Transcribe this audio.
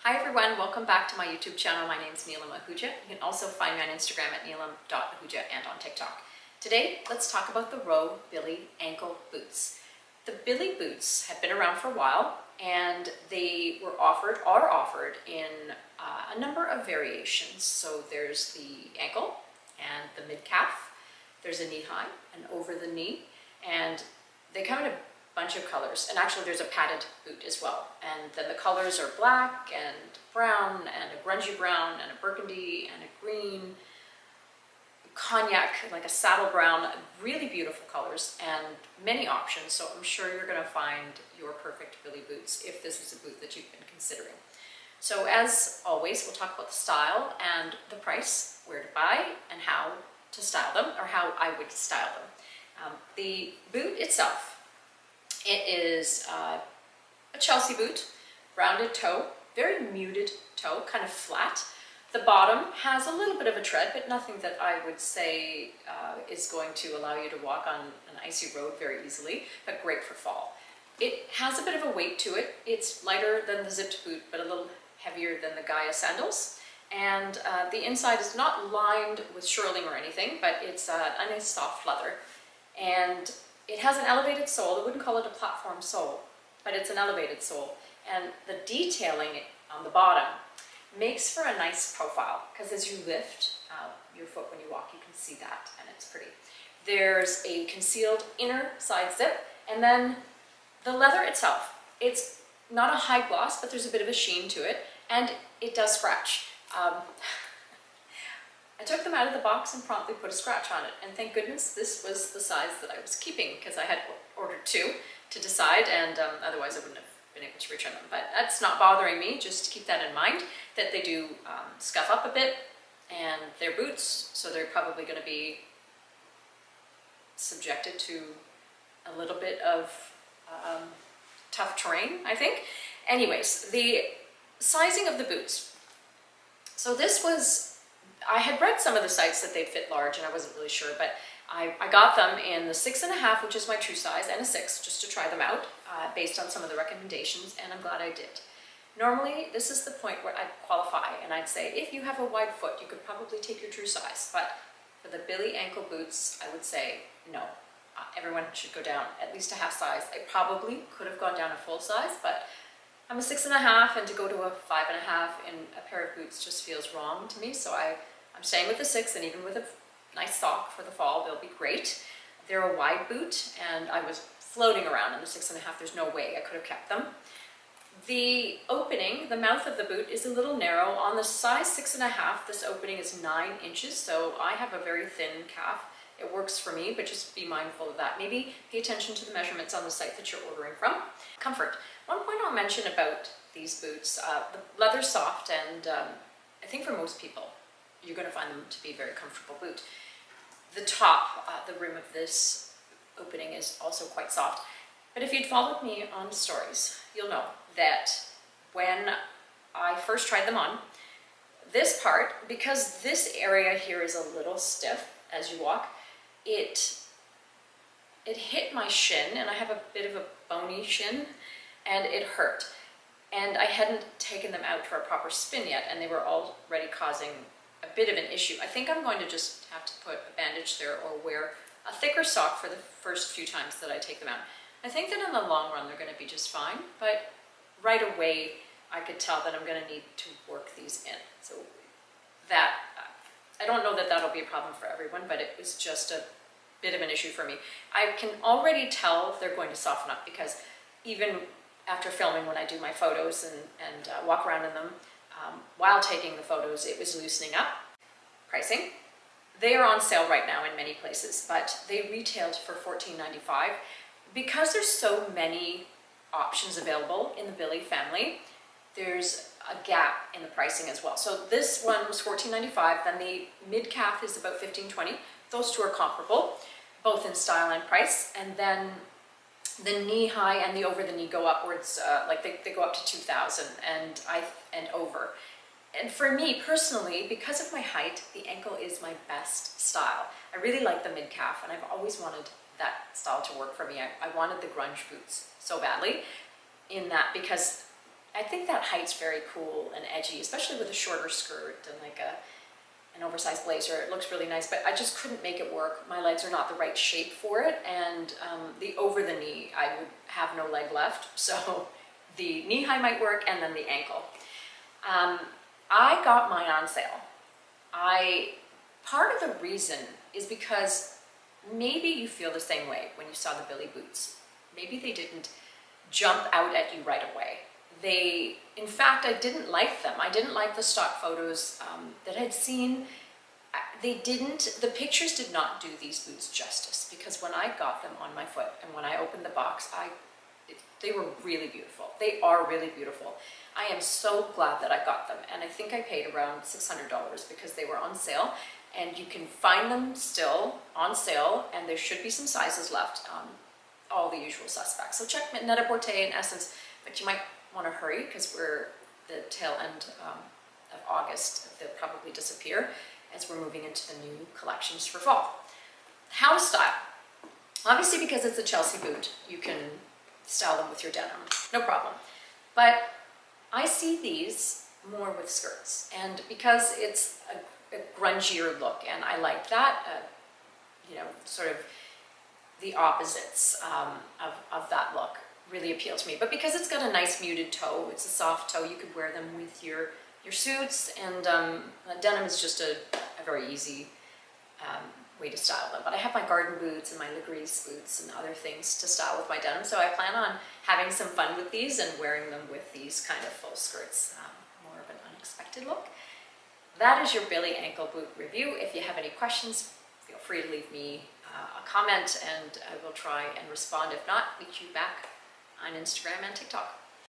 Hi everyone, welcome back to my YouTube channel. My name is Neelam Ahuja. You can also find me on Instagram at neelam.ahuja and on TikTok. Today, let's talk about the Rowe Billy ankle boots. The Billy boots have been around for a while and they are offered in a number of variations. So there's the ankle and the mid-calf, there's a knee-high, an over the knee, and they come in a bunch of colors, and actually there's a padded boot as well, and then the colors are black and brown and a grungy brown and a burgundy and a green, cognac, like a saddle brown, really beautiful colors and many options. So I'm sure you're going to find your perfect Billy boots if this is a boot that you've been considering. So as always, we'll talk about the style and the price, where to buy and how to style them, or how I would style them. The boot itself, it is a Chelsea boot, rounded toe, very muted toe, kind of flat. The bottom has a little bit of a tread, but nothing that I would say is going to allow you to walk on an icy road very easily, but great for fall. It has a bit of a weight to it. It's lighter than the zipped boot, but a little heavier than the Gaia sandals. And the inside is not lined with shearling or anything, but it's a nice soft leather. And it has an elevated sole. I wouldn't call it a platform sole, but it's an elevated sole. And the detailing on the bottom makes for a nice profile, because as you lift your foot when you walk, you can see that, and it's pretty. There's a concealed inner side zip, and then the leather itself. It's not a high gloss, but there's a bit of a sheen to it, and it does scratch. I took them out of the box and promptly put a scratch on it, and thank goodness this was the size that I was keeping, because I had ordered two to decide, and otherwise I wouldn't have been able to return them. But that's not bothering me, just keep that in mind, that they do scuff up a bit, and they're boots, so they're probably going to be subjected to a little bit of tough terrain, I think. Anyways, the sizing of the boots. So this was, I had read some of the sites that they fit large, and I wasn't really sure, but I got them in the 6.5, which is my true size, and a 6, just to try them out, based on some of the recommendations, and I'm glad I did. Normally, this is the point where I'd qualify, and I'd say, if you have a wide foot, you could probably take your true size, but for the Billy ankle boots, I would say no. Everyone should go down at least a half size. I probably could have gone down a full size, but I'm a 6.5, and to go to a 5.5 in a pair of boots just feels wrong to me, so I'm staying with the 6, and even with a nice sock for the fall, they'll be great. They're a wide boot, and I was floating around in the 6.5. There's no way I could have kept them. The opening, the mouth of the boot, is a little narrow. On the size 6.5, this opening is 9 inches, so I have a very thin calf. It works for me, but just be mindful of that. Maybe pay attention to the measurements on the site that you're ordering from. Comfort. One point I'll mention about these boots, the leather's soft, and I think for most people, you're going to find them to be a very comfortable boot. The top, the rim of this opening is also quite soft. But if you'd followed me on stories, you'll know that when I first tried them on, this part, because this area here is a little stiff as you walk, it hit my shin, and I have a bit of a bony shin, and it hurt. And I hadn't taken them out for a proper spin yet, and they were already causing a bit of an issue. I think I'm going to just have to put a bandage there or wear a thicker sock for the first few times that I take them out. I think that in the long run they're going to be just fine, but right away I could tell that I'm going to need to work these in. So that, I don't know that that'll be a problem for everyone, but it was just a bit of an issue for me. I can already tell they're going to soften up, because even after filming, when I do my photos and walk around in them, while taking the photos, it was loosening up. Pricing. They are on sale right now in many places, but they retailed for $14.95. Because there's so many options available in the Billy family, there's a gap in the pricing as well. So this one was $14.95, then the mid-calf is about $15.20. Those two are comparable, both in style and price, and then the knee-high and the over-the-knee go upwards, like they go up to $2,000 and over. And for me personally, because of my height, the ankle is my best style. I really like the mid-calf, and I've always wanted that style to work for me. I wanted the grunge boots so badly, in that, because I think that height's very cool and edgy, especially with a shorter skirt and like an oversized blazer. It looks really nice, but I just couldn't make it work. My legs are not the right shape for it, and the over the knee, I would have no leg left. So the knee high might work, and then the ankle. I got mine on sale. Part of the reason is because maybe you feel the same way when you saw the Billy boots. Maybe they didn't jump out at you right away. In fact, I didn't like them. I didn't like the stock photos that I'd seen. The pictures did not do these boots justice, because when I got them on my foot and when I opened the box, they were really beautiful. They are really beautiful. I am so glad that I got them, and I think I paid around $600 because they were on sale, and you can find them still on sale, and there should be some sizes left, all the usual suspects. So check Net-a-Porter and Essence, but you might want to hurry because we're the tail end of August. They'll probably disappear as we're moving into the new collections for fall. How to style. Obviously, because it's a Chelsea boot, you can style them with your denim, no problem. But I see these more with skirts, and because it's a grungier look, and I like that, you know, sort of the opposites of that look really appeal to me. But because it's got a nice muted toe, it's a soft toe, you could wear them with your suits, and denim is just a very easy way to style them. But I have my garden boots and my Legris boots and other things to style with my denim, so I plan on having some fun with these and wearing them with these kind of full skirts, more of an unexpected look. That is your Billy ankle boot review. If you have any questions, feel free to leave me a comment, and I will try and respond. If not, meet you back on Instagram and TikTok.